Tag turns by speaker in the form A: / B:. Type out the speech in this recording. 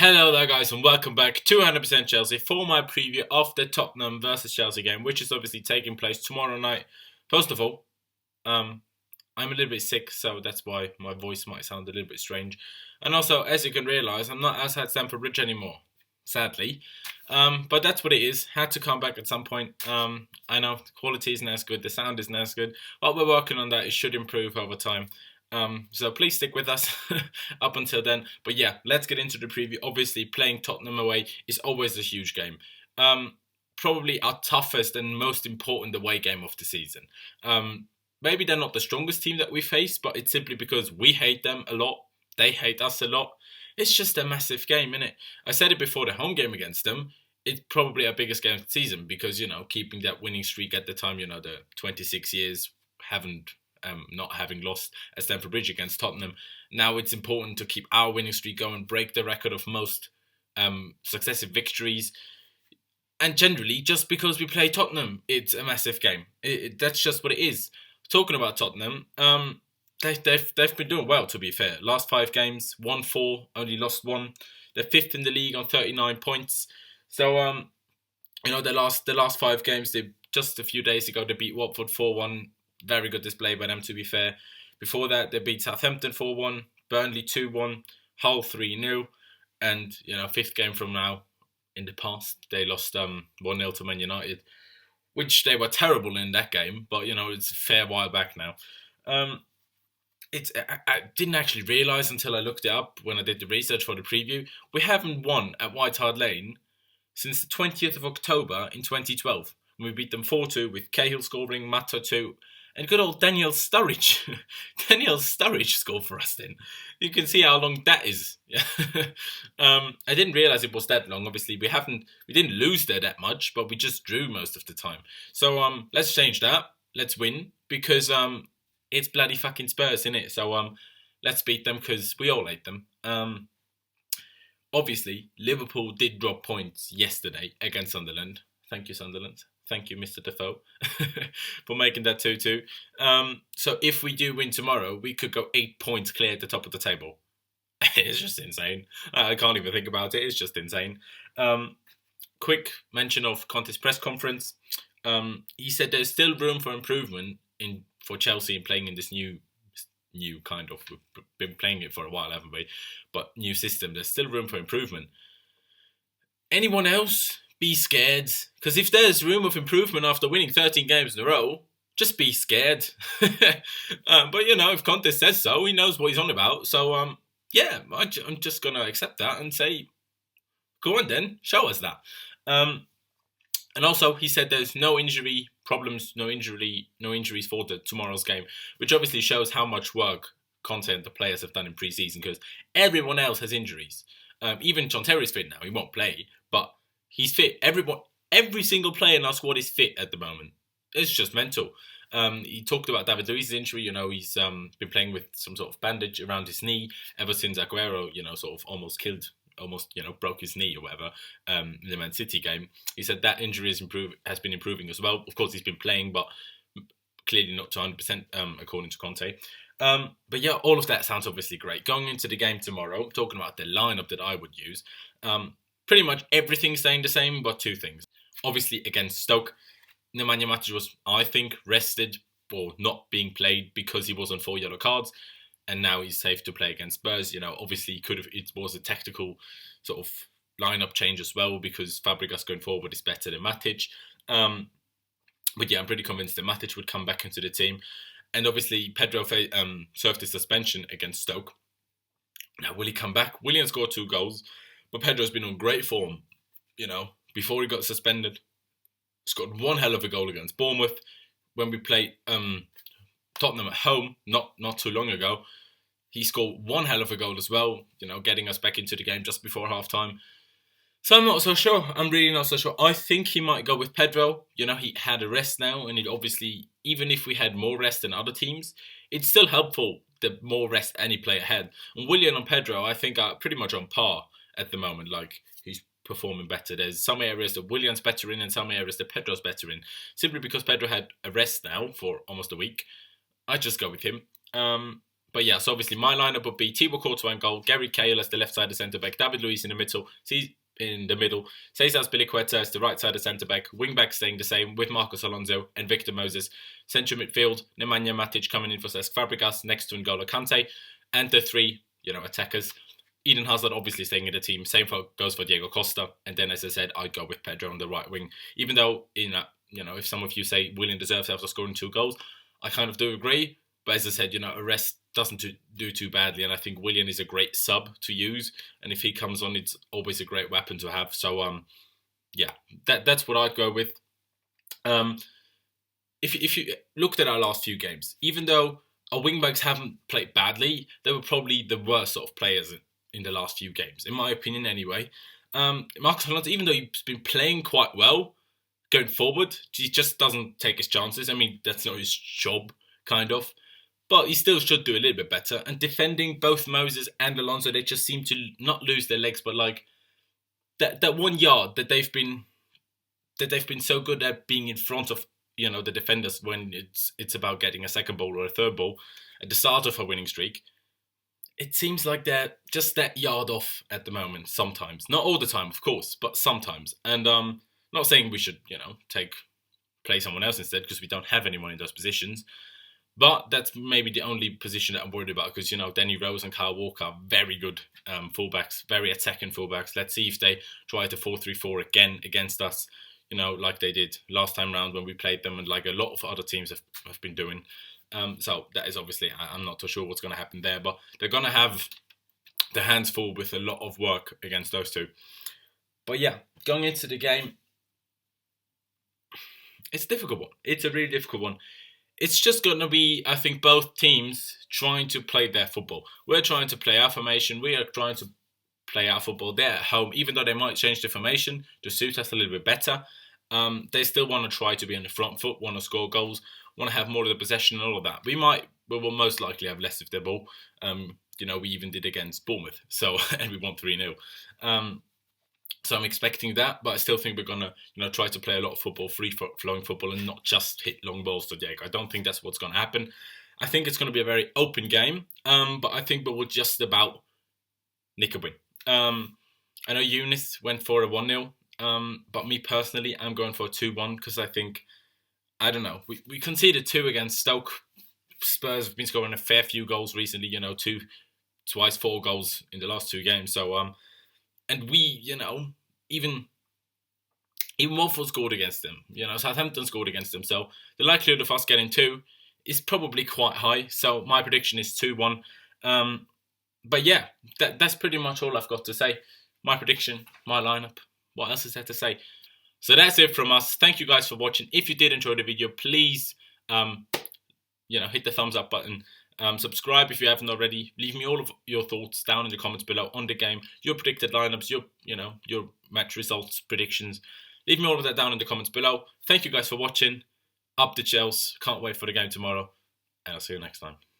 A: Hello there guys and welcome back to 100% Chelsea for my preview of the Tottenham versus Chelsea game, which is obviously taking place tomorrow night. First of all, I'm a little bit sick, so that's why my voice might sound a little bit strange. And also, as you can realise, I'm not outside Stamford Bridge anymore, sadly. But that's what it is. Had to come back at some point. I know the quality isn't as good, the sound isn't as good, but we're working on that. It should improve over time. So please stick with us up until then. But yeah, let's get into the preview. Obviously, playing Tottenham away is always a huge game. Probably our toughest and most important away game of the season. Maybe they're not the strongest team that we face, but it's simply because we hate them a lot. They hate us a lot. It's just a massive game, innit? I said it before the home game against them. It's probably our biggest game of the season because, keeping that winning streak at the time, the 26 years not having lost at Stamford Bridge against Tottenham. Now it's important to keep our winning streak going, break the record of most successive victories. And generally, just because we play Tottenham, it's a massive game. That's just what it is. Talking about Tottenham, they've been doing well, to be fair. Last 5 games, won 4, only lost 1. They're 5th in the league on 39 points. So, the last 5 games, just a few days ago, they beat Watford 4-1. Very good display by them, to be fair. Before that, they beat Southampton 4-1, Burnley 2-1, Hull 3-0, and 5th game from now. In the past, they lost 1-0 to Man United, which they were terrible in that game. But it's a fair while back now. I didn't actually realise until I looked it up when I did the research for the preview. We haven't won at White Hart Lane since the 20th of October in 2012. We beat them 4-2 with Cahill scoring, Mata 2. And good old Daniel Sturridge. Daniel Sturridge scored for us then. You can see how long that is. I didn't realise it was that long. Obviously, we didn't lose there that much, but we just drew most of the time. So let's change that. Let's win because it's bloody fucking Spurs, innit? So let's beat them because we all hate them. Obviously, Liverpool did drop points yesterday against Sunderland. Thank you, Sunderland. Thank you, Mr. Defoe, for making that 2-2. So if we do win tomorrow, we could go 8 points clear at the top of the table. It's just insane. I can't even think about it. It's just insane. Quick mention of Conte's press conference. He said there's still room for improvement for Chelsea in playing in this new kind of... We've been playing it for a while, haven't we? But new system. There's still room for improvement. Anyone else? Be scared, because if there's room of improvement after winning 13 games in a row, just be scared. But if Conte says so, he knows what he's on about. So I'm just gonna accept that and say, go on then, show us that. And also he said there's no injury problems, no injuries for tomorrow's game, which obviously shows how much work Conte and the players have done in pre-season, because everyone else has injuries. Even John Terry's fit now; he won't play, but he's fit. Every single player in our squad is fit at the moment. It's just mental. He talked about David Luiz's injury. He's been playing with some sort of bandage around his knee ever since Aguero, sort of almost broke his knee or whatever in the Man City game. He said that injury has been improving as well. Of course, he's been playing, but clearly not to 100%, according to Conte. But yeah, all of that sounds obviously great. Going into the game tomorrow, talking about the lineup that I would use, pretty much everything's staying the same, but 2 things. Obviously, against Stoke, Nemanja Matic was, I think, rested or not being played because he was on 4 yellow cards, and now he's safe to play against Spurs. Obviously, it was a tactical sort of lineup change as well because Fabregas going forward is better than Matic. But yeah, I'm pretty convinced that Matic would come back into the team. And obviously, Pedro served his suspension against Stoke. Now, will he come back? Willian scored 2 goals. But Pedro's been on great form, before he got suspended. Scored 1 hell of a goal against Bournemouth. When we played Tottenham at home, not too long ago, he scored 1 hell of a goal as well, getting us back into the game just before half-time. So I'm not so sure. I'm really not so sure. I think he might go with Pedro. He had a rest now, and it obviously, even if we had more rest than other teams, it's still helpful the more rest any player had. And Willian and Pedro, I think, are pretty much on par at the moment. Like, he's performing better. There's some areas that Willian's better in and some areas that Pedro's better in. Simply because Pedro had a rest now for almost a week. I just go with him. But yeah, so obviously my lineup would be Thibaut Courtois in goal, Gary Cahill as the left-sided centre-back, David Luiz in the middle, Cesar Spilicueta as the right-sided centre-back, wing-back staying the same with Marcos Alonso and Victor Moses, central midfield, Nemanja Matic coming in for Cesc Fabregas, next to N'Golo Kante, and the three, attackers. Eden Hazard obviously staying in the team, same goes for Diego Costa, and then as I said, I'd go with Pedro on the right wing, even though, if some of you say Willian deserves after scoring 2 goals, I kind of do agree. But as I said, a rest doesn't do too badly. And I think Willian is a great sub to use. And if he comes on, it's always a great weapon to have. So, yeah, that's what I'd go with. If you looked at our last few games, even though our wingbacks haven't played badly, they were probably the worst sort of players in the last few games, in my opinion anyway. Marcos Alonso, even though he's been playing quite well going forward, he just doesn't take his chances. I mean, that's not his job, kind of. But he still should do a little bit better. And defending both Moses and Alonso, they just seem to not lose their legs, but like that 1 yard that they've been so good at being in front of the defenders when it's about getting a second ball or a third ball at the start of a winning streak. It seems like they're just that yard off at the moment. Sometimes, not all the time, of course, but sometimes. And not saying we should play someone else instead because we don't have anyone in those positions. But that's maybe the only position that I'm worried about because, Danny Rose and Kyle Walker are very good fullbacks, very attacking fullbacks. Let's see if they try the 4-3-4 again against us, like they did last time round when we played them and like a lot of other teams have been doing. So that is obviously, I'm not too sure what's going to happen there, but they're going to have their hands full with a lot of work against those two. But yeah, going into the game, it's a difficult one. It's a really difficult one. It's just going to be, I think, both teams trying to play their football. We're trying to play our formation. We are trying to play our football. They're at home. Even though they might change the formation to suit us a little bit better, they still want to try to be on the front foot, want to score goals, want to have more of the possession and all of that. We will most likely have less of the ball. We even did against Bournemouth, and we won 3-0. So I'm expecting that, but I still think we're going to, try to play a lot of football, free-flowing football, and not just hit long balls to Diego. I don't think that's what's going to happen. I think it's going to be a very open game, but I think we will just about nick a win. I know Eunice went for a 1-0, but me personally, I'm going for a 2-1 because I think, I don't know, we conceded 2 against Stoke. Spurs have been scoring a fair few goals recently, twice 4 goals in the last 2 games. So, and we, even Watford scored against them. Southampton scored against them. So the likelihood of us getting 2 is probably quite high. So my prediction is 2-1. But yeah, that's pretty much all I've got to say. My prediction, my lineup. What else is there to say? So that's it from us. Thank you guys for watching. If you did enjoy the video, please, hit the thumbs up button. Subscribe if you haven't already. Leave me all of your thoughts down in the comments below on the game, your predicted lineups, your match results, predictions. Leave me all of that down in the comments below. Thank you guys for watching. Up the Chelsea. Can't wait for the game tomorrow. And I'll see you next time.